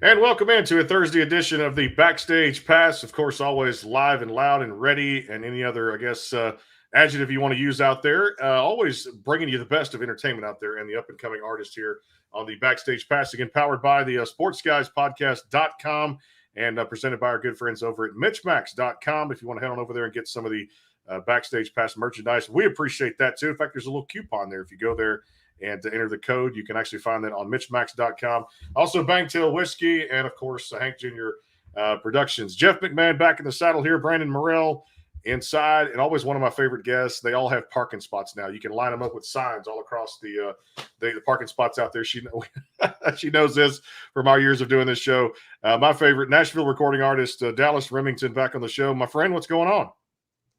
And welcome into a Thursday edition of the Backstage Pass. Of course, always live and loud and ready, and any other, adjective you want to use out there. Always bringing you the best of entertainment out there and the up and coming artists here on the Backstage Pass. Again, powered by the sportsguyspodcast.com and presented by our good friends over at mitchmax.com. If you want to head on over there and get some of the Backstage Pass merchandise, we appreciate that too. In fact, there's a little coupon there. If you go there and to enter the code, you can actually find that on mitchmax.com. Also, Bangtail Whiskey, and of course, Hank Jr. Productions. Jeff McMahon back in the saddle here. Brandon Morrell inside, and always one of my favorite guests. They all have parking spots now. You can line them up with signs all across the parking spots out there. She knows this from our years of doing this show. My favorite Nashville recording artist, Dallas Remington, back on the show. My friend, what's going on?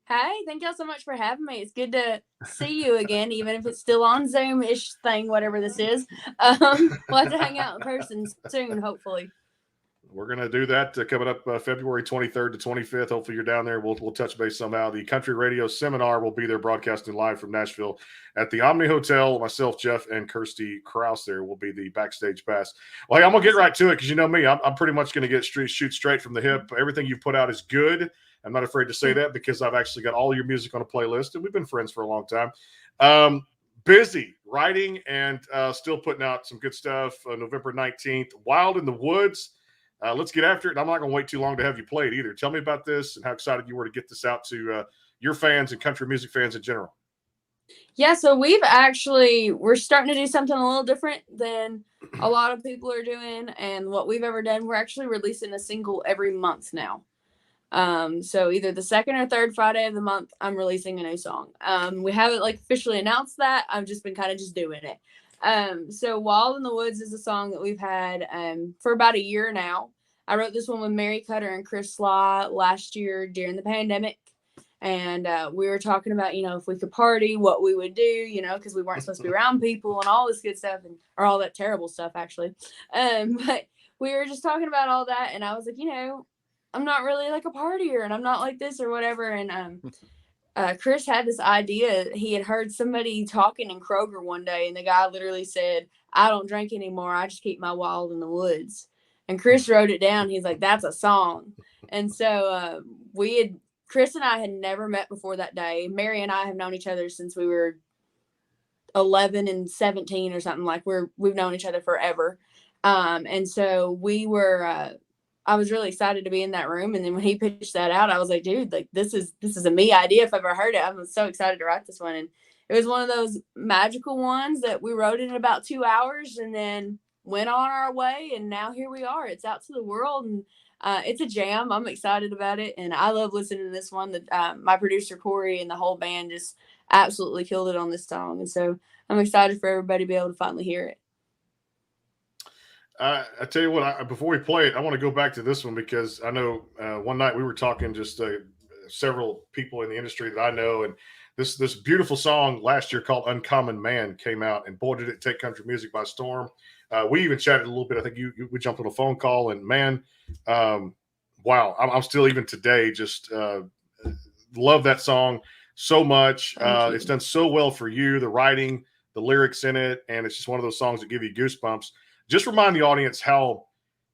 Hey, thank y'all so much for having me. It's good to see you again, even if it's still on Zoom-ish thing, whatever this is. We'll have to hang out in person soon, hopefully. We're going to do that coming up February 23rd to 25th. Hopefully you're down there. We'll touch base somehow. The Country Radio Seminar will be there broadcasting live from Nashville at the Omni Hotel. Myself, Jeff, and Kirsty Krause there will be the Backstage Pass. Well, hey, I'm going to get right to it because you know me. I'm pretty much going to shoot straight from the hip. Everything you've put out is good. I'm not afraid to say that because I've actually got all your music on a playlist, and we've been friends for a long time. Busy writing and still putting out some good stuff. November 19th, Wild in the Woods. Let's get after it. I'm not going to wait too long to have you play it either. Tell me about this and how excited you were to get this out to your fans and country music fans in general. Yeah, so we're starting to do something a little different than a lot of people are doing and what we've ever done. We're actually releasing a single every month now. So either the second or third Friday of the month, I'm releasing a new song. We haven't officially announced that. I've just been kind of just doing it. So Wild in the Woods is a song that we've had, for about a year now. I wrote this one with Mary Cutter and Chris Sly last year during the pandemic. And, we were talking about, if we could party, what we would do, cause we weren't supposed to be around people and all this good stuff or all that terrible stuff actually. But we were just talking about all that. And I was like, I'm not really like a partier and I'm not like this or whatever. And Chris had this idea. He had heard somebody talking in Kroger one day and the guy literally said, I don't drink anymore. I just keep my wild in the woods. And Chris wrote it down. He's like, that's a song. And so Chris and I had never met before that day. Mary and I have known each other since we were 11 and 17 or something. We've known each other forever. And so I was really excited to be in that room. And then when he pitched that out, I was like, dude, this is a me idea if I've ever heard it. I was so excited to write this one. And it was one of those magical ones that we wrote in about 2 hours and then went on our way. And now here we are. It's out to the world and it's a jam. I'm excited about it. And I love listening to this one. That my producer, Corey, and the whole band just absolutely killed it on this song. And so I'm excited for everybody to be able to finally hear it. I tell you what, before we play it, I want to go back to this one because I know one night we were talking just several people in the industry that I know, and this beautiful song last year called Uncommon Man came out, and boy, did it take country music by storm. We even chatted a little bit. I think we jumped on a phone call, and man, wow, I'm still even today just love that song so much. It's done so well for you, the writing, the lyrics in it, and it's just one of those songs that give you goosebumps. Just remind the audience how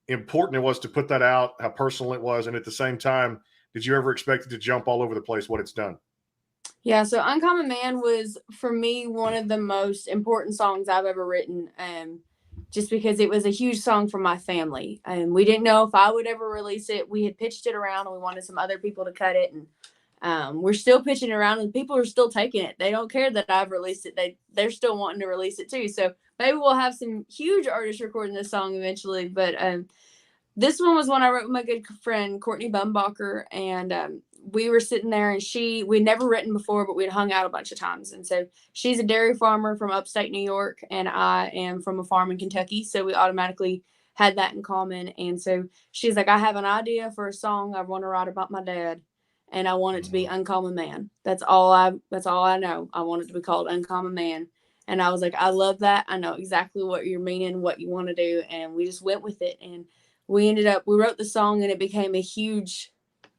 important it was to put that out, how personal it was. And at the same time, did you ever expect it to jump all over the place, what it's done? Yeah, so Uncommon Man was, for me, one of the most important songs I've ever written, just because it was a huge song for my family. And we didn't know if I would ever release it. We had pitched it around and we wanted some other people to cut it. And we're still pitching it around and people are still taking it. They don't care that I've released it. They're still wanting to release it too. So maybe we'll have some huge artists recording this song eventually. But this one was one I wrote with my good friend, Courtney Bumbacher. And we were sitting there and we'd never written before, but we'd hung out a bunch of times. And so she's a dairy farmer from upstate New York and I am from a farm in Kentucky. So we automatically had that in common. And so she's like, I have an idea for a song I want to write about my dad. And I want it to be Uncommon Man. That's all I know. I want it to be called Uncommon Man. And I was like, I love that. I know exactly what you're meaning, what you want to do. And we just went with it. And we wrote the song and it became a huge,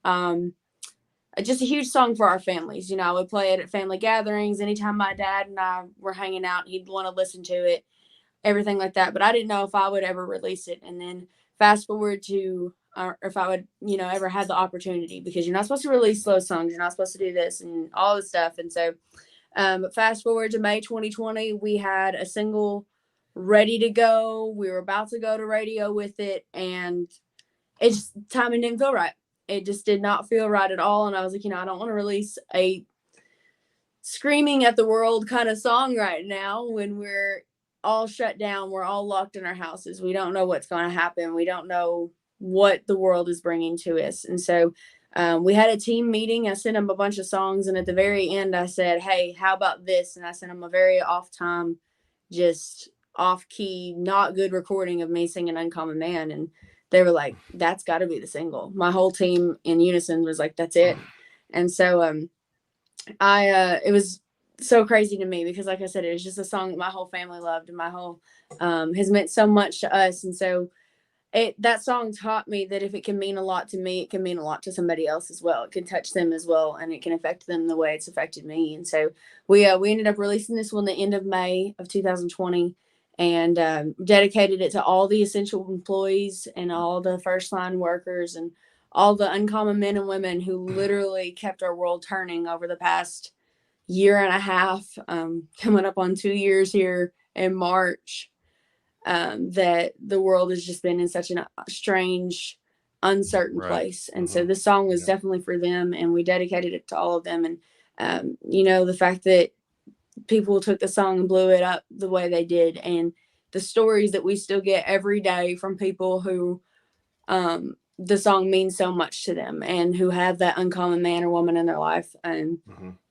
just a huge song for our families. I would play it at family gatherings. Anytime my dad and I were hanging out, he'd want to listen to it, everything like that. But I didn't know if I would ever release it. And then fast forward to, or if I would, ever had the opportunity, because you're not supposed to release slow songs, you're not supposed to do this and all this stuff. And so, fast forward to May 2020, we had a single ready to go. We were about to go to radio with it, and it just, timing didn't feel right. It just did not feel right at all. And I was like, I don't want to release a screaming at the world kind of song right now when we're all shut down. We're all locked in our houses. We don't know what's going to happen. We don't know what the world is bringing to us. And so we had a team meeting. I sent them a bunch of songs. And at the very end, I said, hey, how about this? And I sent them a very off time, just off key, not good recording of me singing Uncommon Man. And they were like, that's got to be the single. My whole team in unison was like, that's it. And so it was so crazy to me, because like I said, it was just a song that my whole family loved, and my whole has meant so much to us. And so that song taught me that if it can mean a lot to me, it can mean a lot to somebody else as well. It can touch them as well, and it can affect them the way it's affected me. And so we ended up releasing this one the end of May of 2020, and dedicated it to all the essential employees and all the first line workers and all the uncommon men and women who literally kept our world turning over the past year and a half, coming up on 2 years here in March. That the world has just been in such a strange, uncertain place. And so this song was definitely for them, and we dedicated it to all of them. And, the fact that people took the song and blew it up the way they did, and the stories that we still get every day from people who the song means so much to them, and who have that uncommon man or woman in their life. And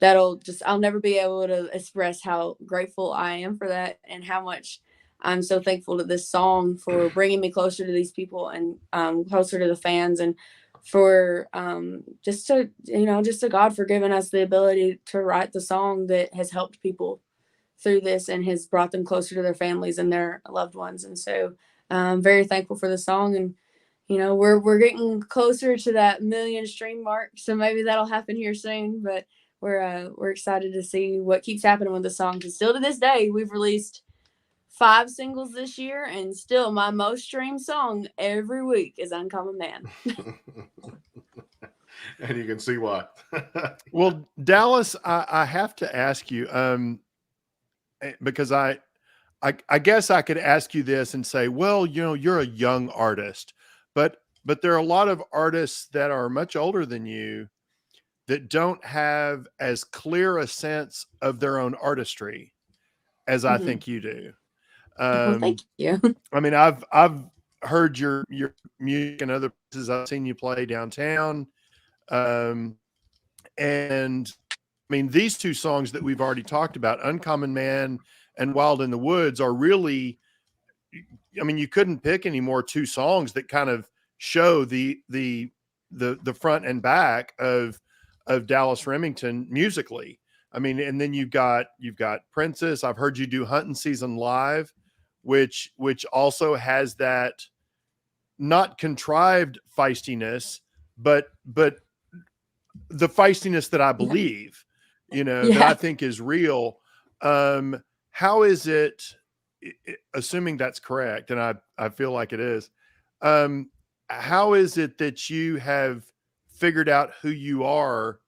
I'll never be able to express how grateful I am for that, and how much I'm so thankful to this song for bringing me closer to these people, and closer to the fans, and for just to God for giving us the ability to write the song that has helped people through this and has brought them closer to their families and their loved ones. And so I'm very thankful for the song. And we're getting closer to that 1 million stream mark, so maybe that'll happen here soon. But we're excited to see what keeps happening with the song, because still to this day we've released 5 singles this year, and still my most streamed song every week is Uncommon Man. And you can see why. Well, Dallas, I have to ask you, because I guess I could ask you this and say, well, you're a young artist, but there are a lot of artists that are much older than you that don't have as clear a sense of their own artistry as I think you do. Well, thank you. I mean, I've heard your music in other places. I've seen you play downtown. And I mean, these 2 songs that we've already talked about, Uncommon Man and Wild in the Woods, are really, I mean, you couldn't pick any more 2 songs that kind of show the front and back of Dallas Remington musically. I mean, and then you've got Princess. I've heard you do Hunting Season Live, which also has that not contrived feistiness, but the feistiness that I believe, that I think is real. How is it, assuming that's correct, and I feel like it is, how is it that you have figured out who you are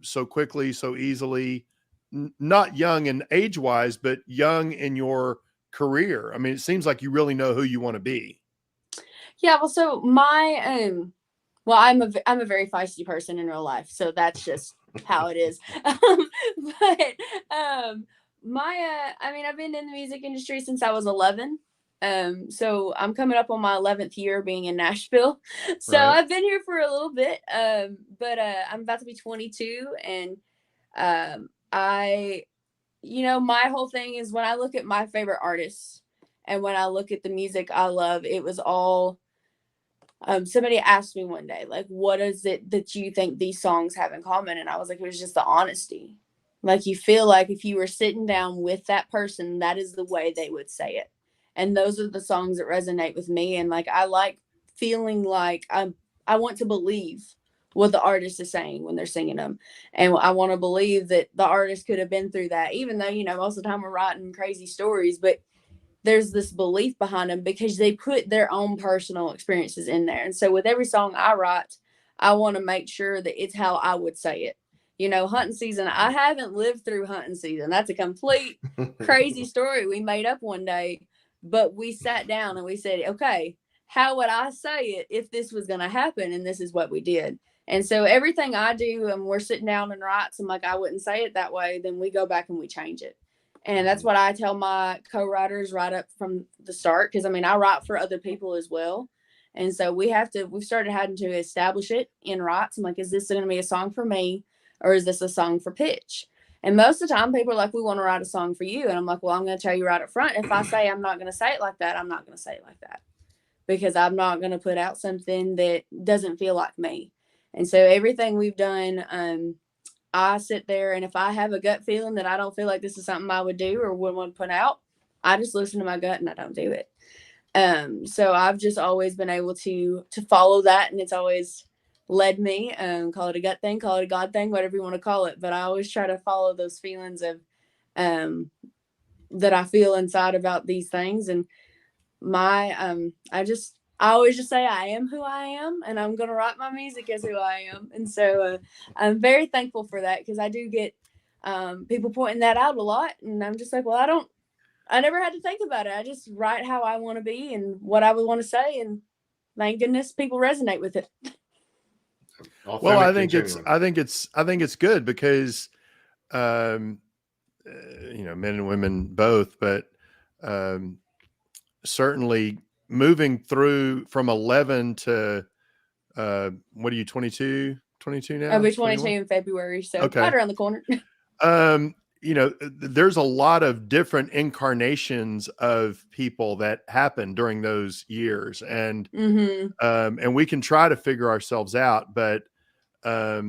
so quickly, so easily, not young in age wise, but young in your career? I mean, it seems like you really know who you want to be. Yeah. Well, so my, I'm a very feisty person in real life, so that's just how it is. I've been in the music industry since I was 11. So I'm coming up on my 11th year being in Nashville. So right. I've been here for a little bit. But I'm about to be 22, and my whole thing is, when I look at my favorite artists and when I look at the music I love, it was all, somebody asked me one day, like, what is it that you think these songs have in common? And I was like, it was just the honesty. Like, you feel like if you were sitting down with that person, that is the way they would say it. And those are the songs that resonate with me. And like, I like feeling like I want to believe what the artist is saying when they're singing them. And I want to believe that the artist could have been through that, even though, most of the time we're writing crazy stories, but there's this belief behind them because they put their own personal experiences in there. And so with every song I write, I want to make sure that it's how I would say it. You know, hunting season, I haven't lived through hunting season. That's a complete crazy story we made up one day, but we sat down and we said, okay, how would I say it if this was going to happen? And this is what we did. And so everything I do, and we're sitting down and writes, I'm like, I wouldn't say it that way. Then we go back and we change it. And that's what I tell my co-writers right up from the start. Cause I mean, I write for other people as well. And so we've started having to establish it in writes. I'm like, is this going to be a song for me or is this a song for pitch? And most of the time people are like, we want to write a song for you. And I'm like, well, I'm going to tell you right up front. If I say I'm not going to say it like that, I'm not going to say it like that because I'm not going to put out something that doesn't feel like me. And so everything we've done, I sit there and if I have a gut feeling that I don't feel like this is something I would do or would want to put out, I just listen to my gut and I don't do it. So I've just always been able to follow that, and it's always led me, call it a gut thing, call it a God thing, whatever you want to call it. But I always try to follow those feelings of, that I feel inside about these things. And I always just say I am who I am, and I'm going to write my music as who I am. And so I'm very thankful for that because I do get people pointing that out a lot. And I'm just like, well, I never had to think about it. I just write how I want to be and what I would want to say. And thank goodness people resonate with it. Well, I think it's good because, men and women both, but certainly moving through from 11 to what are you, 22 now? I'll be 22 in February, so okay. Right around the corner. There's a lot of different incarnations of people that happen during those years, and and we can try to figure ourselves out, but I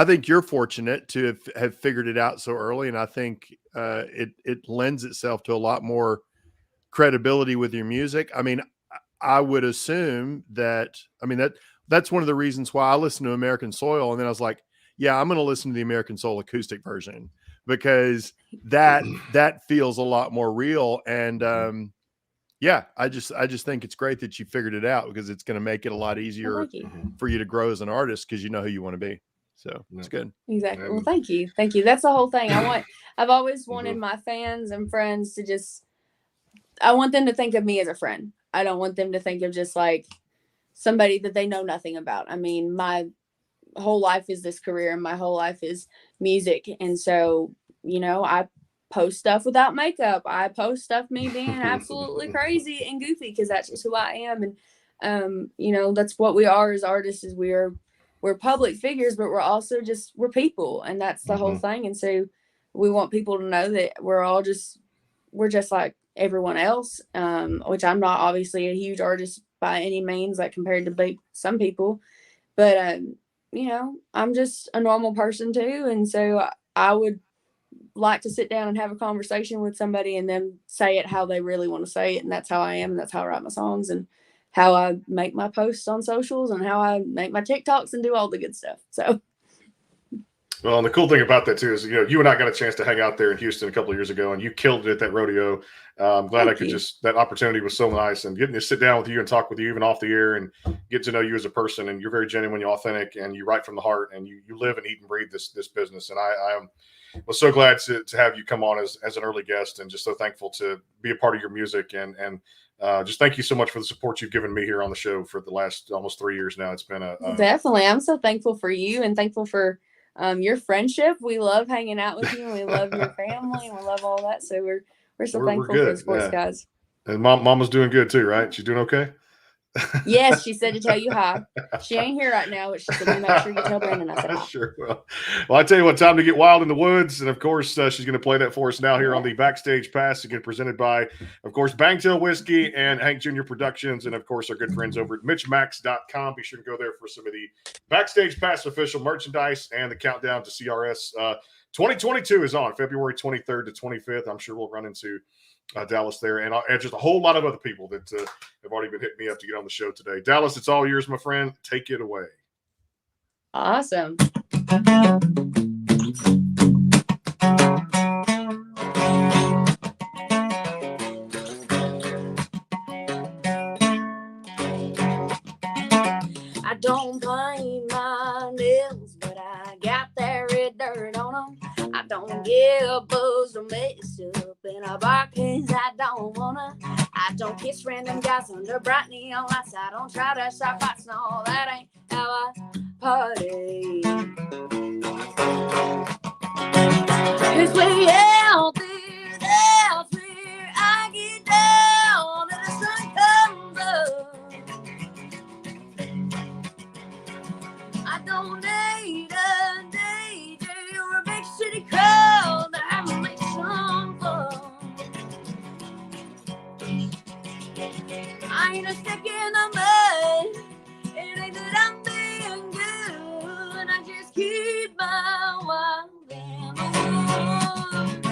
think you're fortunate to have figured it out so early, and I think it lends itself to a lot more credibility with your music. I mean, I would assume that's one of the reasons why I listened to American Soil, and then I was like, yeah, I'm going to listen to the American Soul acoustic version because that feels a lot more real. And I just think it's great that you figured it out because it's going to make it a lot easier for you to grow as an artist because you know who you want to be. So it's good. Exactly. Well, thank you. That's the whole thing. I've always wanted my fans and friends to I want them to think of me as a friend. I don't want them to think of just like somebody that they know nothing about. I mean, my whole life is this career and my whole life is music. And so, I post stuff without makeup. I post stuff me being absolutely crazy and goofy because that's just who I am. And, that's what we are as artists is we're public figures, but we're also we're people. And that's the whole thing. And so we want people to know that we're just like everyone else, which I'm not obviously a huge artist by any means, like compared to some people, but, I'm just a normal person too. And so I would like to sit down and have a conversation with somebody and then say it how they really want to say it. And that's how I am. And that's how I write my songs and how I make my posts on socials and how I make my TikToks and do all the good stuff. So. Well, and the cool thing about that too is, you and I got a chance to hang out there in Houston a couple of years ago, and you killed it at that rodeo. I'm glad that opportunity was so nice, and getting to sit down with you and talk with you even off the air and get to know you as a person. And you're very genuine, you're authentic, and you write from the heart, and you live and eat and breathe this business. And I was so glad to have you come on as an early guest, and just so thankful to be a part of your music. And just thank you so much for the support you've given me here on the show for the last almost 3 years now. It's been definitely. I'm so thankful for you and thankful for your friendship. We love hanging out with you, and we love your family, and we love all that. So we're so thankful for the sports guys. And Mama's doing good too, right? She's doing okay. Yes, she said to tell you hi. She ain't here right now, but she said, make sure you tell Brandon I said hi. Sure. Well, I tell you what, time to get wild in the woods. And of course, she's going to play that for us now here on the Backstage Pass, again, presented by, of course, Bangtail Whiskey and Hank Jr. Productions. And of course, our good friends over at MitchMax.com. Be sure to go there for some of the Backstage Pass official merchandise and the countdown to CRS. 2022 is on February 23rd to 25th. I'm sure we'll run into Dallas there, and just a whole lot of other people that have already been hitting me up to get on the show today. Dallas, it's all yours, my friend. Take it away. Awesome. don't paint my nails, but I got that red dirt on them. I don't get buzzed or messed up in a bar 'cause I don't wanna. I don't kiss random guys under bright neon lights. I don't try to start fights. No, that ain't how I party. 'Cause way out there, that's where I get down and the sun comes up. I don't need a DJ or a big city crowd to have me make some fun. I ain't a stick in the mud. It ain't that I'm being good. I just keep my wild in the woods.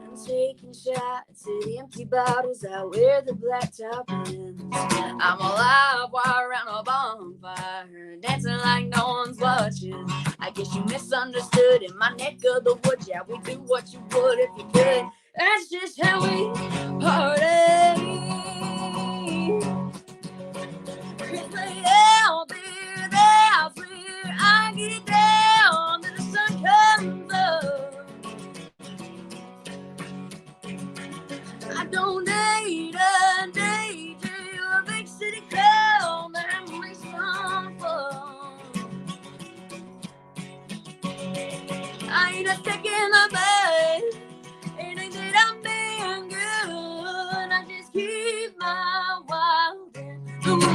I'm taking shots at empty bottles out where the blacktop ends. I'm alive while around a bonfire, dancing like no one's watching. I guess you misunderstood in my neck of the woods. Yeah, we do what you would if you could. That's just how we party. Cause way out there, that's where I get down till the sun comes up. I don't need a DJ or a big city crowd to have me some fun. I ain't a stick in the mud. It ain't that I'm being good. I just keep my wild in the woods.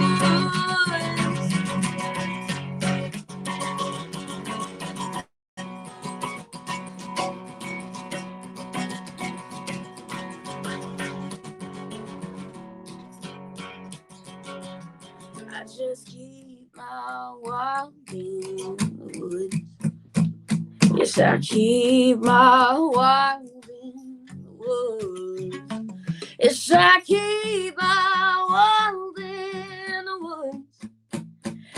I just keep my wild in the woods. Yes, I keep my wild in the woods. Yes, I keep my wild in the woods.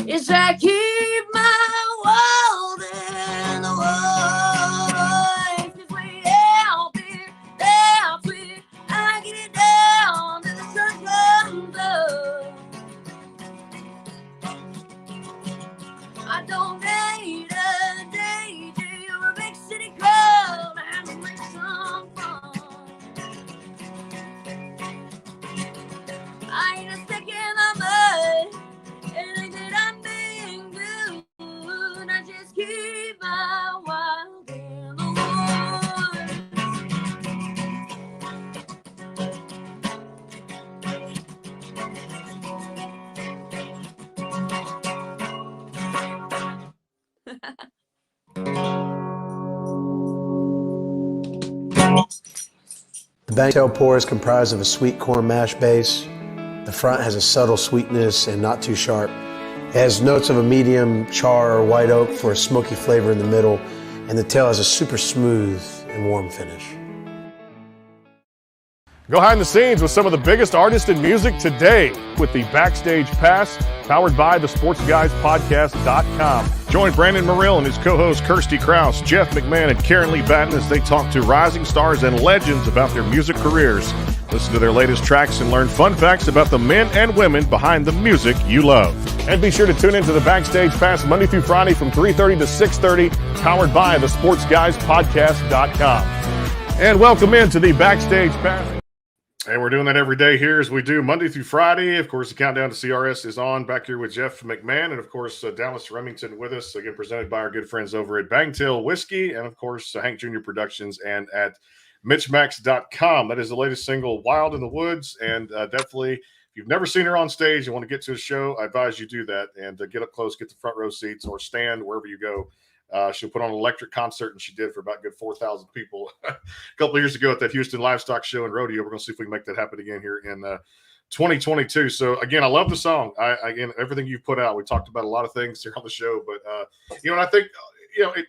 Yes, I keep my wild in the woods. 'Cause way out there, that's where I get down till the sun comes up. I don't need a DJ or a big city crowd to have me make some fun. I ain't a stick in the mud. It ain't that I'm being good. I just keep my wild in the woods. The Bangtail pour is comprised of a sweet corn mash base. The front has a subtle sweetness and not too sharp. It has notes of a medium char or white oak for a smoky flavor in the middle, and the tail has a super smooth and warm finish. Go behind the scenes with some of the biggest artists in music today with the Backstage Pass, powered by the SportsGuysPodcast.com. Join Brandon Morrill and his co-host Kirsty Krause, Jeff McMahon, and Karen Lee Batten as they talk to rising stars and legends about their music careers. Listen to their latest tracks and learn fun facts about the men and women behind the music you love. And be sure to tune into the Backstage Pass Monday through Friday from 3:30 to 6:30, powered by the SportsGuysPodcast.com. And welcome into the Backstage Pass. And we're doing that every day here as we do Monday through Friday. Of course, the countdown to CRS is on back here with Jeff McMahon. And, of course, Dallas Remington with us, again, presented by our good friends over at Bangtail Whiskey and, of course, Hank Jr. Productions and at MitchMax.com. That is the latest single, Wild in the Woods. And definitely, if you've never seen her on stage and want to get to the show, I advise you do that and get up close, get the front row seats or stand wherever you go. She'll put on an electric concert, and she did for about a good 4,000 people a couple of years ago at that Houston Livestock Show and Rodeo. We're going to see if we can make that happen again here in 2022. So, again, I love the song. Again, everything you've put out, we talked about a lot of things here on the show. But, and I think,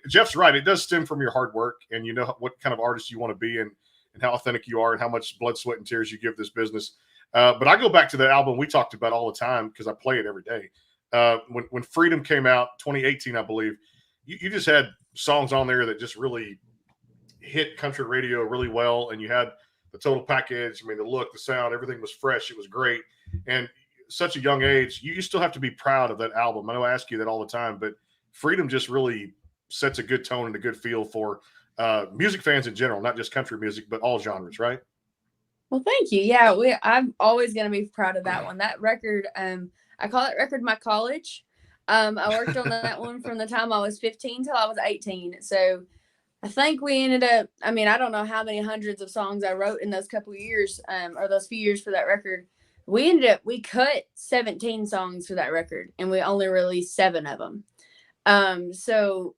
Jeff's right. It does stem from your hard work and you know what kind of artist you want to be and how authentic you are and how much blood, sweat, and tears you give this business. But I go back to the album we talked about all the time because I play it every day. When Freedom came out, 2018, I believe, you just had songs on there that just really hit country radio really well, and you had the total package. I mean, the look, the sound, everything was fresh. It was great. And such a young age, you still have to be proud of that album. I know I ask you that all the time, but Freedom just really sets a good tone and a good feel for music fans in general, not just country music, but all genres, right? Well, thank you. Yeah, I'm always gonna be proud of that one. That record, I call that record my college. I worked on that one from the time I was 15 till I was 18. So I think we ended up, I mean, I don't know how many hundreds of songs I wrote in those couple of years, or those few years for that record. We cut 17 songs for that record, and we only released 7 of them. So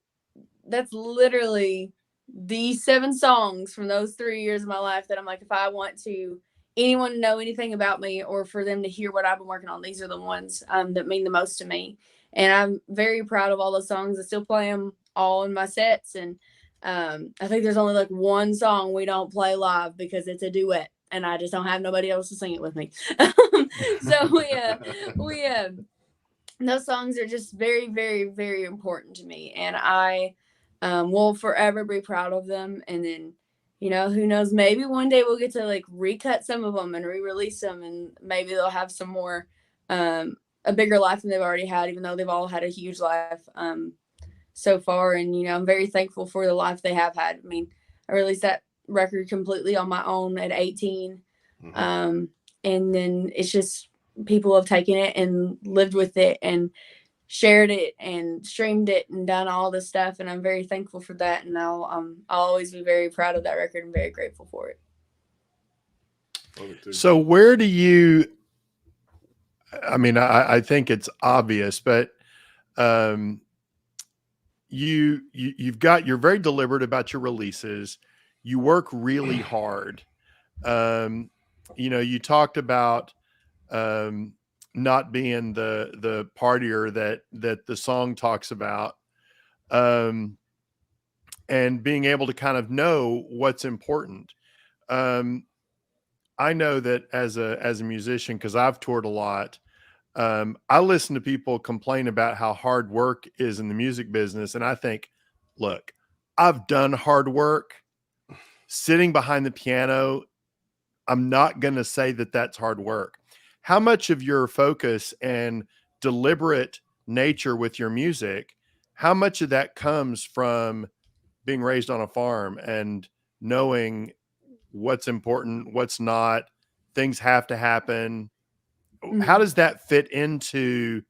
that's literally the 7 songs from those 3 years of my life that I'm like, if I want anyone to know anything about me or for them to hear what I've been working on, these are the ones that mean the most to me. And I'm very proud of all those songs. I still play them all in my sets. And I think there's only like one song we don't play live because it's a duet and I just don't have nobody else to sing it with me. So we those songs are just very, very, very important to me. And I will forever be proud of them. And then, who knows, maybe one day we'll get to like recut some of them and re-release them, and maybe they'll have some more, a bigger life than they've already had, even though they've all had a huge life so far. And, I'm very thankful for the life they have had. I mean, I released that record completely on my own at 18. Mm-hmm. And then it's just people have taken it and lived with it and shared it and streamed it and done all this stuff. And I'm very thankful for that. And I'll always be very proud of that record and very grateful for it. So where do you, I mean, I think it's obvious, but you're very deliberate about your releases. You work really hard. You talked about not being the partier that the song talks about, and being able to kind of know what's important. I know that as a musician, because I've toured a lot, I listen to people complain about how hard work is in the music business. And I think, look, I've done hard work sitting behind the piano. I'm not going to say that that's hard work. How much of your focus and deliberate nature with your music, how much of that comes from being raised on a farm and knowing what's important, what's not, things have to happen? Mm-hmm. How does that fit into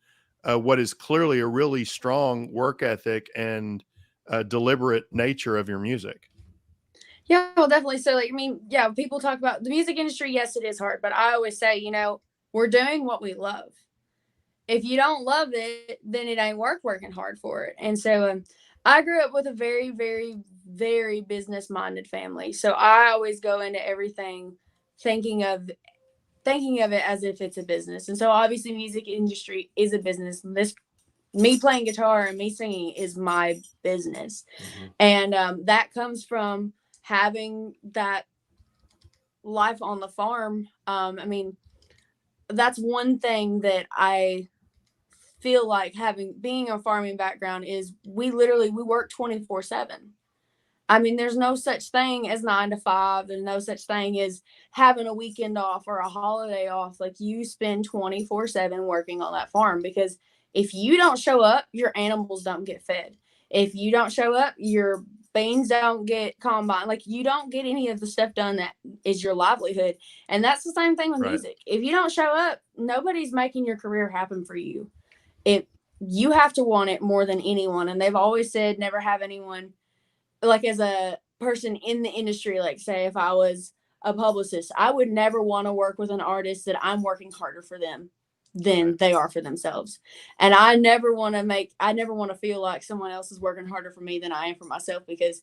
what is clearly a really strong work ethic and deliberate nature of your music? Yeah, well, definitely. So, people talk about the music industry. Yes, it is hard, but I always say, we're doing what we love. If you don't love it, then it ain't working hard for it. And so I grew up with a very, very, very business-minded family. So I always go into everything thinking of it as if it's a business. And so obviously music industry is a business. Me playing guitar and me singing is my business. Mm-hmm. And that comes from having that life on the farm. That's one thing that I feel like being a farming background is we work 24/7. I mean, there's no such thing as 9 to 5. There's no such thing as having a weekend off or a holiday off. Like, you spend 24/7 working on that farm, because if you don't show up, your animals don't get fed. If you don't show up, your beans don't get combined. Like, you don't get any of the stuff done that is your livelihood. And that's the same thing with music. If you don't show up, nobody's making your career happen for you. You have to want it more than anyone. And they've always said, never have anyone, like, as a person in the industry, like, say if I was a publicist, I would never want to work with an artist that I'm working harder for them than they are for themselves. And I never want to feel like someone else is working harder for me than I am for myself, because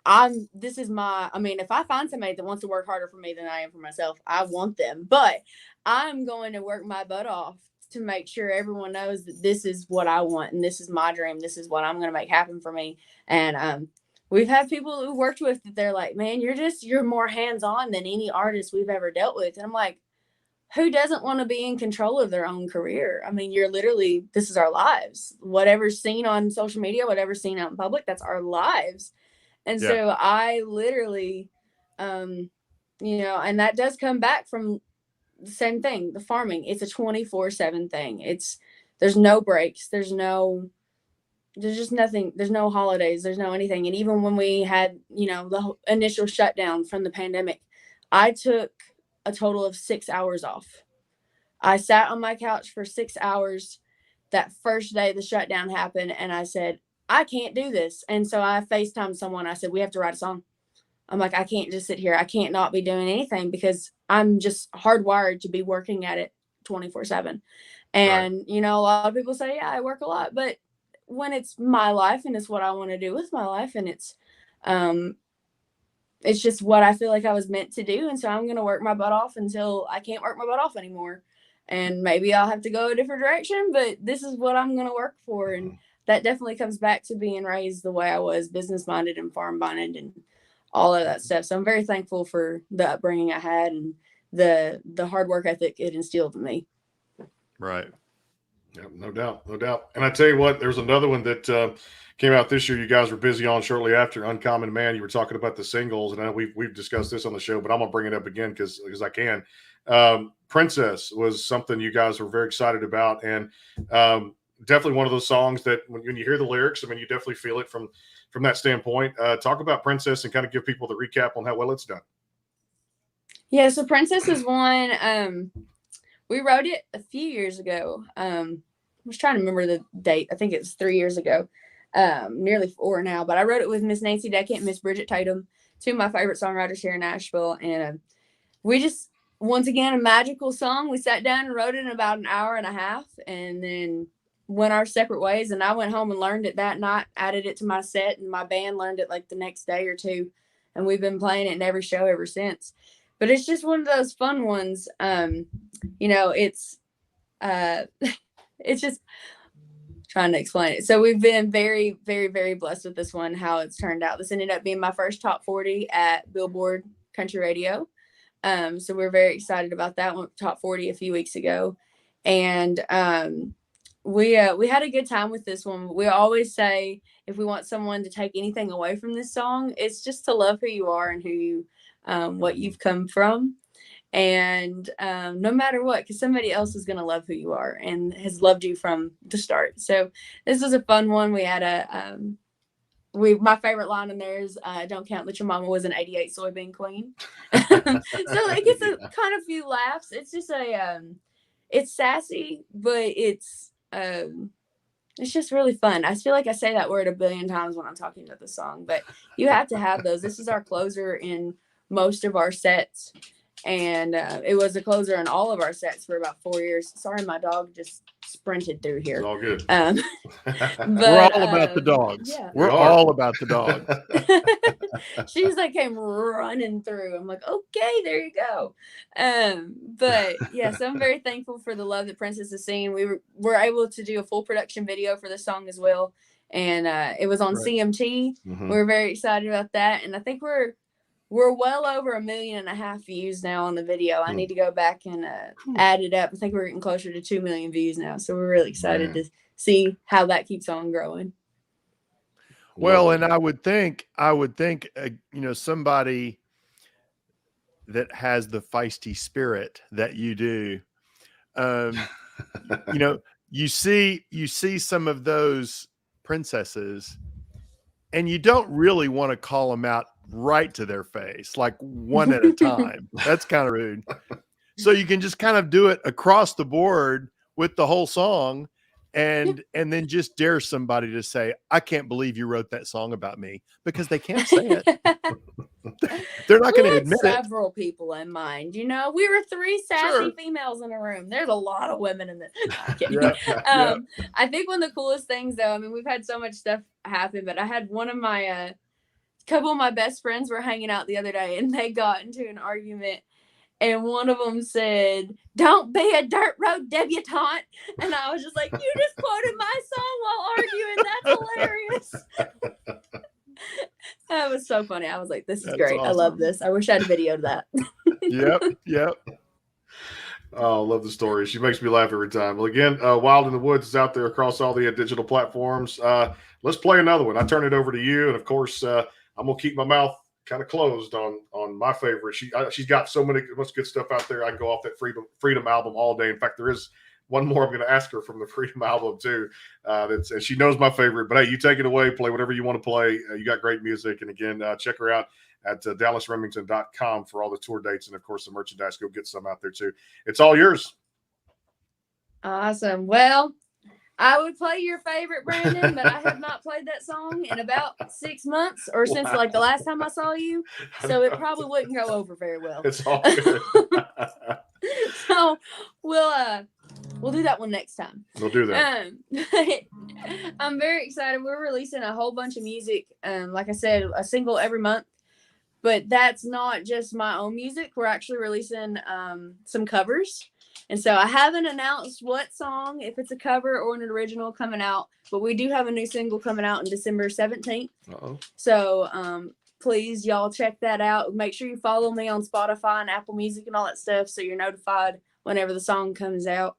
if I find somebody that wants to work harder for me than I am for myself, I want them. But I'm going to work my butt off to make sure everyone knows that this is what I want and this is my dream. This is what I'm going to make happen for me. And we've had people who worked with that they're like, man, you're more hands-on than any artist we've ever dealt with. And I'm like, who doesn't want to be in control of their own career? I mean, this is our lives. Whatever's seen on social media, whatever's seen out in public, that's our lives. And Yeah. so I literally, you know, and that does come back from the same thing, the farming. It's a 24/7 thing. There's no breaks. There's just nothing. There's no holidays. There's no anything. And even when we had, you know, the initial shutdown from the pandemic, I took a total of 6 hours off. I sat on my couch for 6 hours that first day the shutdown happened, and I said, I can't do this. And so I FaceTimed someone. I said, we have to write a song. I'm like, I can't just sit here. I can't not be doing anything because I'm just hardwired to be working at it 24/7. And, Right. you know, a lot of people say, yeah, I work a lot, but when it's my life and it's what I want to do with my life, and it's just what I feel like I was meant to do. And so I'm going to work my butt off until I can't work my butt off anymore. And maybe I'll have to go a different direction, but this is what I'm going to work for. And that definitely comes back to being raised the way I was, business minded and farm minded and all of that stuff. So I'm very thankful for the upbringing I had and the hard work ethic it instilled in me. Right. Yeah, no doubt, no doubt. And I tell you what, there's another one that came out this year. You guys were busy on shortly after, Uncommon Man. You were talking about the singles, and I know we've discussed this on the show, but I'm gonna bring it up again because I can. Princess was something you guys were very excited about, and definitely one of those songs that when you hear the lyrics, I mean, you definitely feel it from that standpoint. Talk about Princess and kind of give people the recap on how well it's done. Yeah, so Princess is one. We wrote it a few years ago. I was trying to remember the date. I think it was 3 years ago, nearly 4 now. But I wrote it with Miss Nancy Deckett and Miss Bridget Tatum, two of my favorite songwriters here in Nashville. And we just, once again, a magical song. We sat down and wrote it in about an hour and a half and then went our separate ways. And I went home and learned it that night, added it to my set, and my band learned it like the next day or two. And we've been playing it in every show ever since. But it's just one of those fun ones. You know, it's just trying to explain it. So we've been very, very, very blessed with this one, how it's turned out. This ended up being my first top 40 at Billboard Country Radio. So we're very excited about that one, top 40 a few weeks ago. And we had a good time with this one. We always say if we want someone to take anything away from this song, it's just to love who you are and who you what you've come from. And no matter what, because somebody else is going to love who you are and has loved you from the start. So this was a fun one. We had my favorite line in there is don't count that your mama was an 88 soybean queen. So it gets a kind of few laughs. It's just it's sassy, but it's just really fun. I feel like I say that word a billion times when I'm talking about the song, but you have to have those. This is our closer in most of our sets. And it was a closer in all of our sets for about 4 years. Sorry, my dog just sprinted through here. It's all good. But, we're all about the dogs. Yeah. We're all about the dogs. She's like came running through. I'm like, okay, there you go. But yeah, so I'm very thankful for the love that Princess has seen. We were able to do a full production video for the song as well. And it was on CMT. Mm-hmm. We were very excited about that. And I think we're well over 1.5 million views now on the video. I need to go back and add it up. I think we're getting closer to 2 million views now. So we're really excited to see how that keeps on growing. Well, and I would think, you know, somebody that has the feisty spirit that you do, you know, you see some of those princesses and you don't really want to call them out right to their face, like one at a time. That's kind of rude. So you can just kind of do it across the board with the whole song and then just dare somebody to say, I can't believe you wrote that song about me, because they can't say it. They're not going to admit it. Several people in mind, you know, we were 3 sassy females in a room. There's a lot of women in the I think one of the coolest things though, I mean, we've had so much stuff happen, but I had one of my couple of my best friends were hanging out the other day and they got into an argument. And one of them said, don't be a dirt road debutante. And I was just like, you just quoted my song while arguing. That's hilarious. That was so funny. I was like, this is great. Awesome. I love this. I wish I had a video of that. Yep. Oh, I love the story. She makes me laugh every time. Well, again, Wild in the Woods is out there across all the digital platforms. Let's play another one. I turn it over to you. And of course, I'm gonna keep my mouth kind of closed on my favorite. She's got so much good stuff out there. I can go off that Freedom album all day. In fact, there is one more I'm going to ask her from the Freedom album too. And she knows my favorite. But hey, you take it away. Play whatever you want to play. You got great music. And again, check her out at DallasRemington.com for all the tour dates and of course the merchandise. Go get some out there too. It's all yours. Awesome. Well, I would play your favorite, Brandon, but I have not played that song in about 6 months or since like the last time I saw you. So it probably wouldn't go over very well. It's all good. So we'll do that one next time. We'll do that. I'm very excited. We're releasing a whole bunch of music. Like I said, a single every month. But that's not just my own music. We're actually releasing some covers. And so I haven't announced what song, if it's a cover or an original coming out, but we do have a new single coming out on December 17th. Uh-oh. So please, y'all check that out. Make sure you follow me on Spotify and Apple Music and all that stuff so you're notified whenever the song comes out.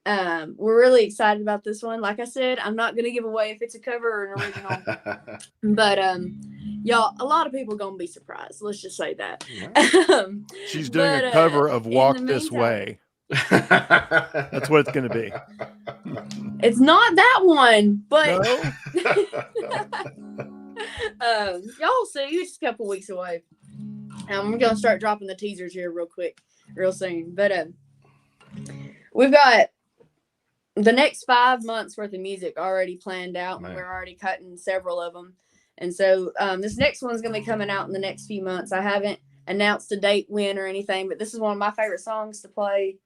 We're really excited about this one. Like I said, I'm not going to give away if it's a cover or an original. But y'all, a lot of people are going to be surprised. Let's just say that. She's doing a cover of Walk This Way. That's what it's going to be. It's not that one, but no? y'all see, it's a couple weeks away. I'm going to start dropping the teasers here real soon. But we've got the next 5 months worth of music already planned out. Man. We're already cutting several of them. And so this next one's going to be coming out in the next few months. I haven't announced a date when or anything, but this is one of my favorite songs to play.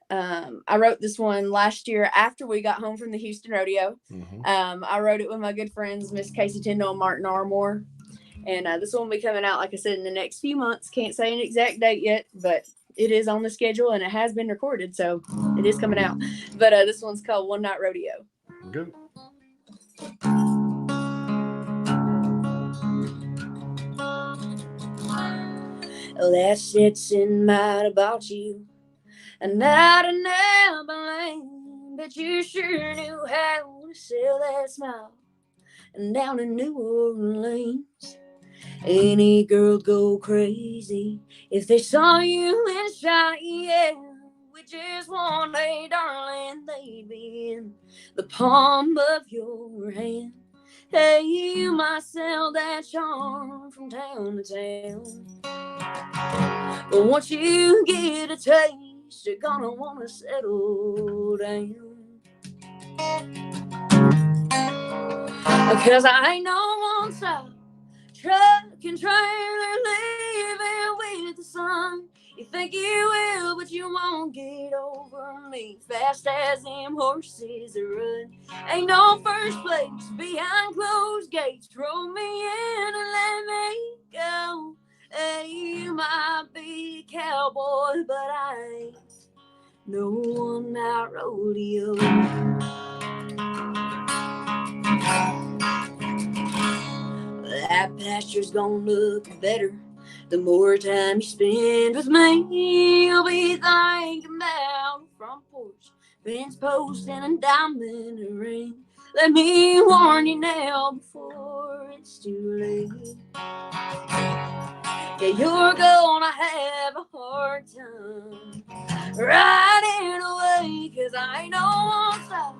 I wrote this one last year after we got home from the Houston rodeo. Mm-hmm. I wrote it with my good friends, Miss Casey Tyndall and Martin Armour. And this one will be coming out, like I said, in the next few months. Can't say an exact date yet, but it is on the schedule and it has been recorded, so it is coming out. But this one's called One Night Rodeo. Good. Last it's in mind about you, and night I never blamed, but you sure knew how to sell that smile. And down in New Orleans, any girl go crazy if they saw you in Cheyenne with just one day, darling, they'd be in the palm of your hand. Hey, you might sell that charm from town to town, but once you get a taste, you're gonna wanna settle down. Because I ain't no one-stop truck and trailer living with the sun. You think you will, but you won't get over me fast as them horses run. Ain't no first place behind closed gates. Throw me in and let me go. Hey, you might be a cowboy, but I ain't no one-night rodeo. That pasture's gonna look better the more time you spend with me. You'll be thinking about a front porch, fence post, and a diamond ring. Let me warn you now before it's too late. Yeah, you're gonna have a hard time riding away, 'cause I ain't no one-stop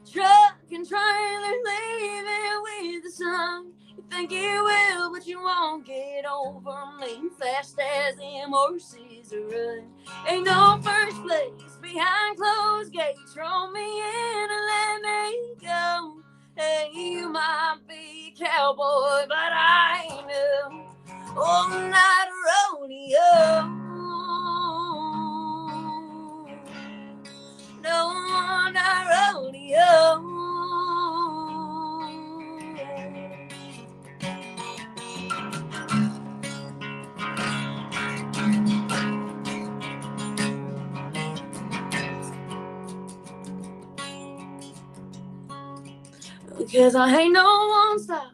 truck and trailer leaving with the sun. You think you will, but you won't get over me fast as them horses run. Ain't no first place behind closed gates. Throw me in and let me go. Hey, you might be a cowboy, but I ain't no all-night rodeo. No all-night rodeo. Because I ain't no one-stop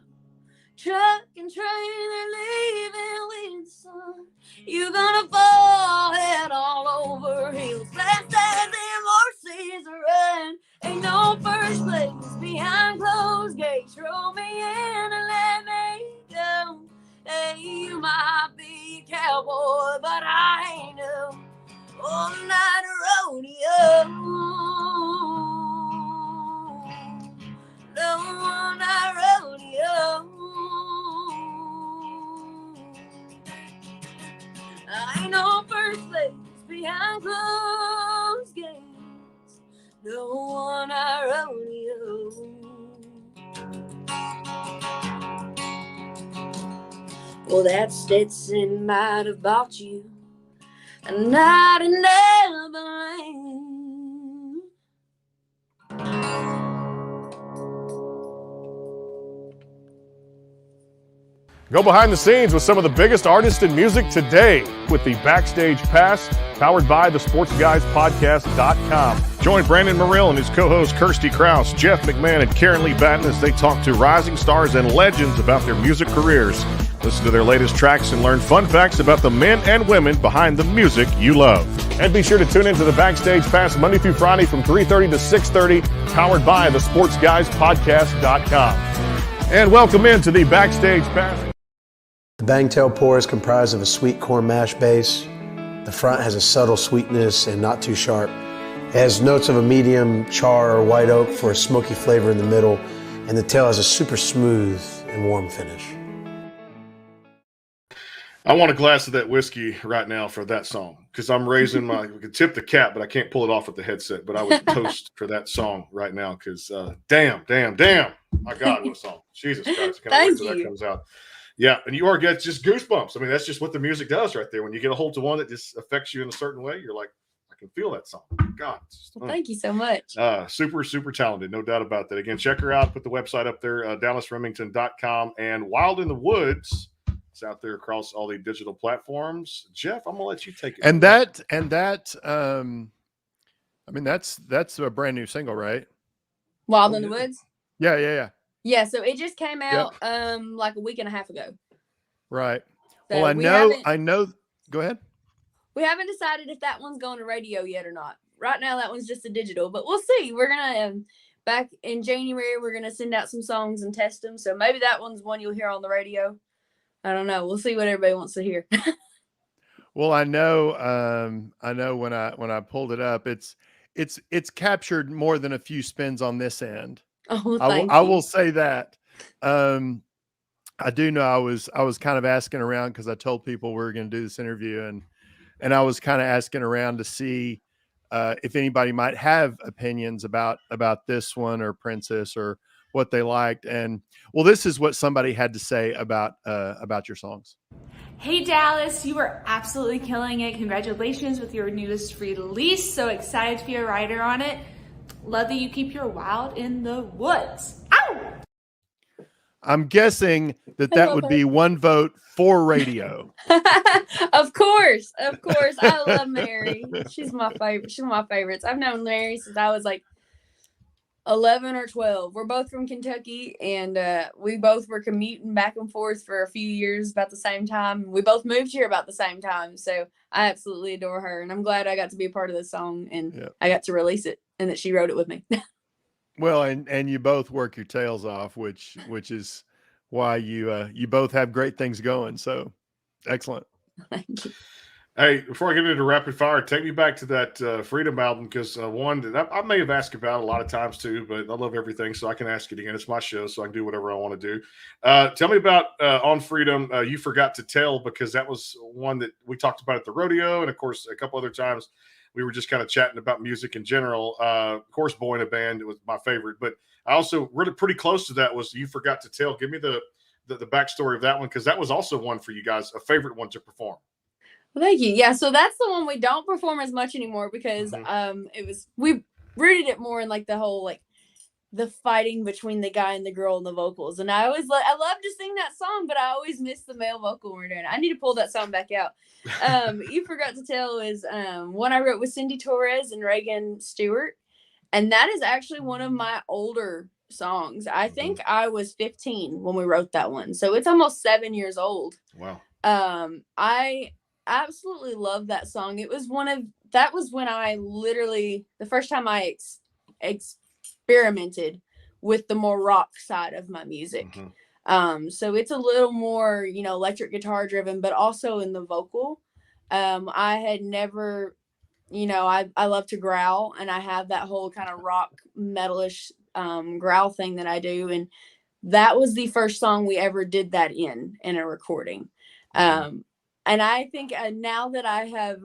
truck and trailer leaving with the sun. You're gonna fall head all over hills fast as them horses run. Ain't no first place behind closed gates. Throw me in and let me go. but I ain't no all-night rodeo. No all-night rodeo. I ain't no first place behind closed gates. No all-night rodeo. Well, that Stetson might have bought you a night in Neverland. Go behind the scenes with some of the biggest artists in music today with the Backstage Pass, powered by the SportsGuysPodcast.com. Join Brandon Morrill and his co-hosts Kirsty Krause, Jeff McMahon, and Karen Lee Batten as they talk to rising stars and legends about their music careers. Listen to their latest tracks and learn fun facts about the men and women behind the music you love. And be sure to tune into the Backstage Pass Monday through Friday from 3:30 to 6:30, powered by the SportsGuysPodcast.com. And welcome into the Backstage Pass. The Bangtail pour is comprised of a sweet corn mash base. The front has a subtle sweetness and not too sharp. It has notes of a medium char or white oak for a smoky flavor in the middle, and the tail has a super smooth and warm finish. I want a glass of that whiskey right now for that song because I'm raising my. We could tip the cap, but I can't pull it off with the headset. But I would toast for that song right now because damn, my God, what a song! Jesus Christ, I can't wait till that comes out. Yeah, and you are get just goosebumps. I mean, that's just what the music does right there. When you get a hold to one that just affects you in a certain way, you're like, I can feel that song. God, well, thank you so much. Super talented, no doubt about that. Again, check her out. Put the website up there, DallasRemington.com, and Wild in the Woods. It's out there across all the digital platforms. Jeff, I'm gonna let you take it. And that, I mean, that's a brand new single, right? Wild in the Woods. Yeah. Yeah, so it just came out like a week and a half ago. Right. So well, I know. Go ahead. We haven't decided if that one's going to radio yet or not. Right now, that one's just a digital, but we'll see. We're gonna back in January. We're gonna send out some songs and test them. So maybe that one's one you'll hear on the radio. I don't know. We'll see what everybody wants to hear. Well, I know when I pulled it up, it's captured more than a few spins on this end. Oh, I will say that. I do know I was kind of asking around because I told people we were going to do this interview, and I was kind of asking around to see if anybody might have opinions about this one or Princess or what they liked. And well, this is what somebody had to say about your songs. Hey Dallas, you are absolutely killing it. Congratulations with your newest release. So excited to be a writer on it. Love that you keep your wild in the woods. Ow! I'm guessing that would be one vote for radio. Of course. I love Mary. She's my favorite. She's one of my favorites. I've known Mary since I was like 11 or 12. We're both from Kentucky, and we both were commuting back and forth for a few years about the same time. We both moved here about the same time, so I absolutely adore her, and I'm glad I got to be a part of this song, and I got to release it, and that she wrote it with me. Well, and you both work your tails off, which is why you both have great things going. So excellent. Thank you. Hey, before I get into rapid fire, take me back to that Freedom album, because one that I may have asked about a lot of times too, but I love everything, so I can ask it again. It's my show, so I can do whatever I want to do. Tell me about on Freedom, You Forgot to Tell, because that was one that we talked about at the rodeo, and of course a couple other times we were just kind of chatting about music in general. Of course, Boy in a Band was my favorite, but I also really pretty close to that was You Forgot to Tell. Give me the backstory of that one, because that was also one for you guys, a favorite one to perform. Well, thank you. Yeah, so that's the one we don't perform as much anymore because we rooted it more in like the whole like the fighting between the guy and the girl and the vocals. And I love to sing that song, but I always miss the male vocal when we're doing it. I need to pull that song back out. You Forgot to Tell is one I wrote with Cindy Torres and Reagan Stewart. And that is actually one of my older songs. I think I was 15 when we wrote that one. So it's almost 7 years old. Wow. I absolutely love that song. That was when I literally, the first time I experimented with the more rock side of my music. So it's a little more, electric guitar driven, but also in the vocal. I had never, I love to growl, and I have that whole kind of rock metalish growl thing that I do. And that was the first song we ever did that in a recording. And I think now that I have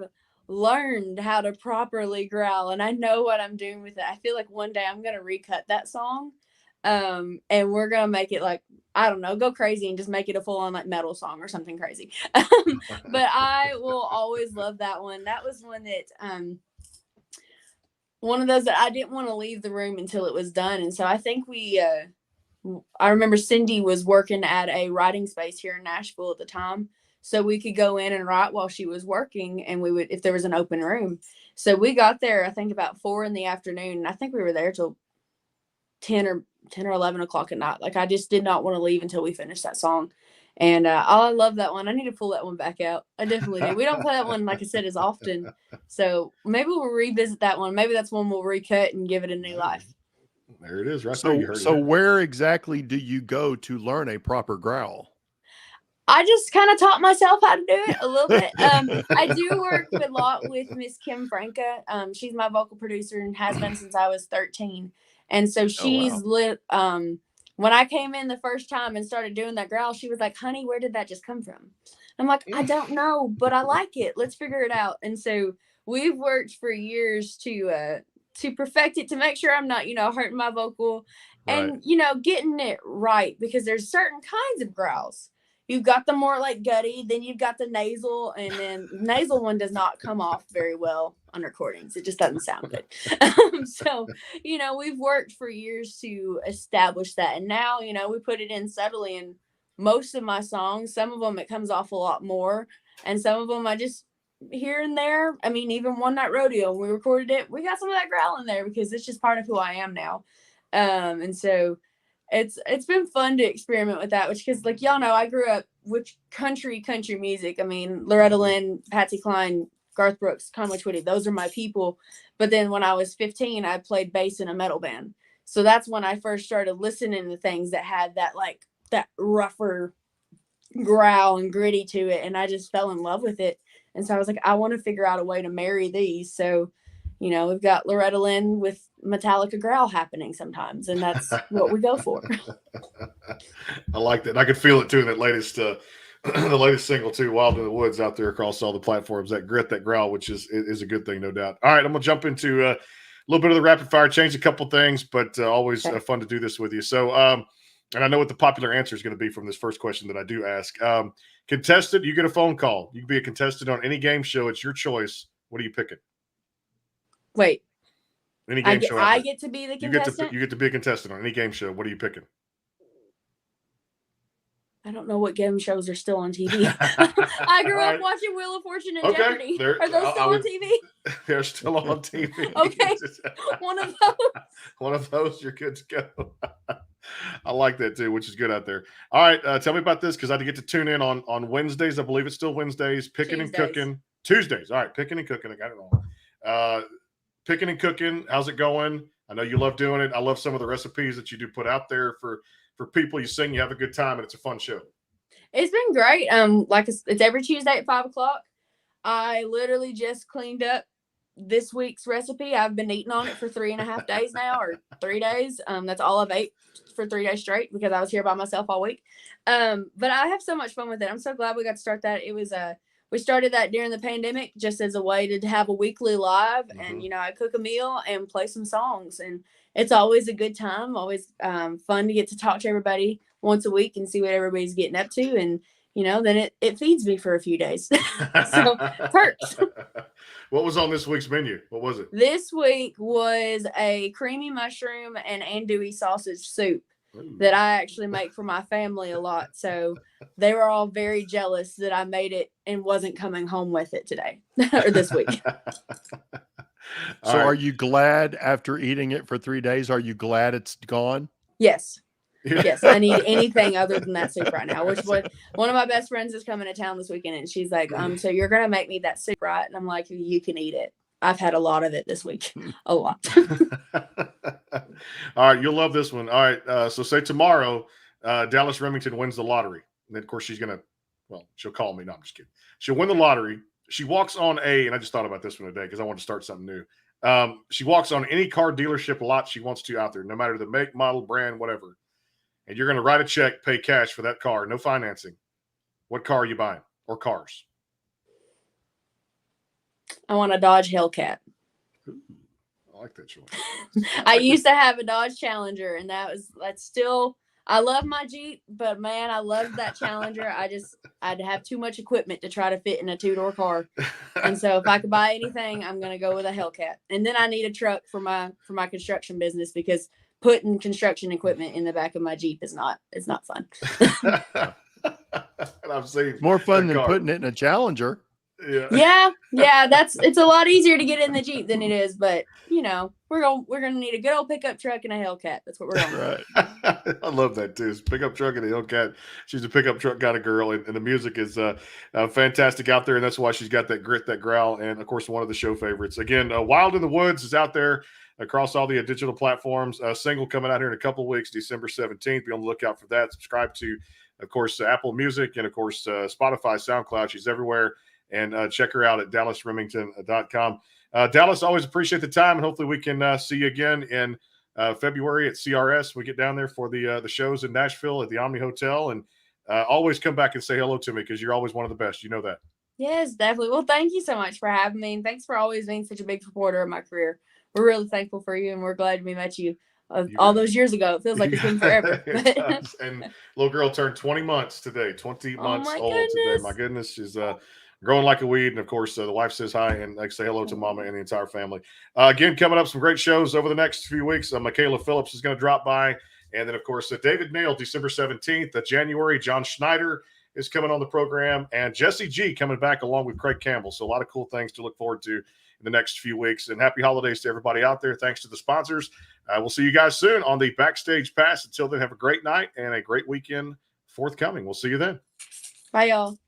learned how to properly growl and I know what I'm doing with it, I feel like one day I'm going to recut that song. And we're going to make it like, I don't know, go crazy and just make it a full on like metal song or something crazy. But I will always love that one. That was one that, one of those that I didn't want to leave the room until it was done. And so I think I remember Cindy was working at a writing space here in Nashville at the time. So we could go in and write while she was working, and we would, if there was an open room. So we got there, I think about 4 p.m. and I think we were there till 10 or 11 o'clock at night. Like, I just did not want to leave until we finished that song. And I love that one. I need to pull that one back out. I definitely do. We don't play that one, like I said, as often. So maybe we'll revisit that one. Maybe that's one we'll recut and give it a new life. There it is, right there. You heard So it. where exactly do you go to learn a proper growl? I just kind of taught myself how to do it a little bit. I do work a lot with Miss Kim Franca. She's my vocal producer and has been since I was 13. And so she's lit. When I came in the first time and started doing that growl, she was like, "Honey, where did that just come from?" I'm like, "I don't know, but I like it. Let's figure it out." And so we've worked for years to perfect it, to make sure I'm not, hurting my vocal and, getting it right, because there's certain kinds of growls. You've got the more like gutty, then you've got the nasal, and then nasal one does not come off very well on recordings. It just doesn't sound good. So, we've worked for years to establish that. And now, we put it in subtly in most of my songs. Some of them, it comes off a lot more. And some of them I just here and there. I mean, even One Night Rodeo, when we recorded it, we got some of that growl in there because it's just part of who I am now. And so it's been fun to experiment with that, which, because like y'all know, I grew up with country music. I mean, Loretta Lynn, Patsy Cline, Garth Brooks, Conway Twitty, those are my people. But then when I was 15, I played bass in a metal band. So that's when I first started listening to things that had that like that rougher growl and gritty to it, and I just fell in love with it. And so I was like, I want to figure out a way to marry these. So, we've got Loretta Lynn with Metallica growl happening sometimes, and that's what we go for. I like that. I could feel it too in that latest the latest single too, Wild in the Woods, out there across all the platforms. That grit, that growl, which is a good thing, no doubt. All right, I'm gonna jump into a little bit of the rapid fire, change a couple things, but always fun to do this with you. So, and I know what the popular answer is going to be from this first question that I do ask. Contestant, you get a phone call. You can be a contestant on any game show. It's your choice. What are you picking? Wait. Any game show. I get to be the contestant? You get to be a contestant on any game show. What are you picking? I don't know what game shows are still on TV. I grew up watching Wheel of Fortune and Jeopardy. Are those still on TV? They're still on TV. Okay. One of those. One of those, you're good to go. I like that too, which is good out there. All right, tell me about this, because I get to tune in on Wednesdays. I believe it's still Wednesdays. Picking and cooking. Tuesdays. All right, picking and cooking. I got it wrong. Picking and cooking. How's it going? I know you love doing it. I love some of the recipes that you do put out there for people. You sing, you have a good time, and it's a fun show. It's been great. Like it's every Tuesday at 5 o'clock. I literally just cleaned up this week's recipe. I've been eating on it for 3.5 days now, or 3 days. That's all I've ate for 3 days straight, because I was here by myself all week. But I have so much fun with it. I'm so glad we got to start that. It was we started that during the pandemic, just as a way to have a weekly live, and I cook a meal and play some songs, and it's always a good time. Always fun to get to talk to everybody once a week and see what everybody's getting up to, and then it feeds me for a few days. So perks. What was on this week's menu? What was it? This week was a creamy mushroom and andouille sausage soup that I actually make for my family a lot. So they were all very jealous that I made it and wasn't coming home with it today or this week. So are you glad after eating it for 3 days? Are you glad it's gone? Yes. Yes, I need anything other than that soup right now. Which one of my best friends is coming to town this weekend, and she's like, so you're gonna make me that soup, right? And I'm like, you can eat it. I've had a lot of it this week. A lot. All right, you'll love this one. All right, so say tomorrow, Dallas Remington wins the lottery. And then, of course, she'll call me. No, I'm just kidding. She'll win the lottery. she walks on and I just thought about this one today because I wanted to start something new. She walks on any car dealership lot she wants to out there, no matter the make, model, brand, whatever. And you're going to write a check, pay cash for that car, no financing. What car are you buying, or cars? I want a Dodge Hellcat. Ooh, I like that choice. I used to have a Dodge Challenger, and that's still. I love my Jeep, but man, I loved that Challenger. I'd have too much equipment to try to fit in a 2-door car. And so if I could buy anything, I'm going to go with a Hellcat. And then I need a truck for my construction business, because putting construction equipment in the back of my Jeep it's not fun. And I've seen More fun than car. putting it in a Challenger. Yeah, it's a lot easier to get in the Jeep than it is, but we're gonna need a good old pickup truck and a Hellcat. That's what we're going. Right. I love that too. It's pickup truck and a Hellcat. She's a pickup truck kind of girl, and the music is fantastic out there, and that's why she's got that grit, that growl, and of course one of the show favorites. Again, Wild in the Woods is out there across all the digital platforms. Single coming out here in a couple of weeks, December 17th. Be on the lookout for that. Subscribe to, of course, Apple Music, and of course Spotify, SoundCloud. She's everywhere. And check her out at DallasRemington.com. Dallas, always appreciate the time, and hopefully we can see you again in February at CRS. We get down there for the shows in Nashville at the Omni Hotel, and always come back and say hello to me, because you're always one of the best. You know that. Yes, definitely. Well, thank you so much for having me, and thanks for always being such a big supporter of my career. We're really thankful for you, and we're glad we met you all those years ago. It feels like it's been forever. And little girl turned 20 months today. 20 months old today. My goodness, she's growing like a weed. And of course, the wife says hi and say hello to Mama and the entire family. Again, coming up, some great shows over the next few weeks. Michaela Phillips is going to drop by. And then, of course, David Nail, December 17th. January, John Schneider is coming on the program. And Jesse G coming back along with Craig Campbell. So a lot of cool things to look forward to in the next few weeks. And happy holidays to everybody out there. Thanks to the sponsors. We'll see you guys soon on the Backstage Pass. Until then, have a great night and a great weekend forthcoming. We'll see you then. Bye, y'all.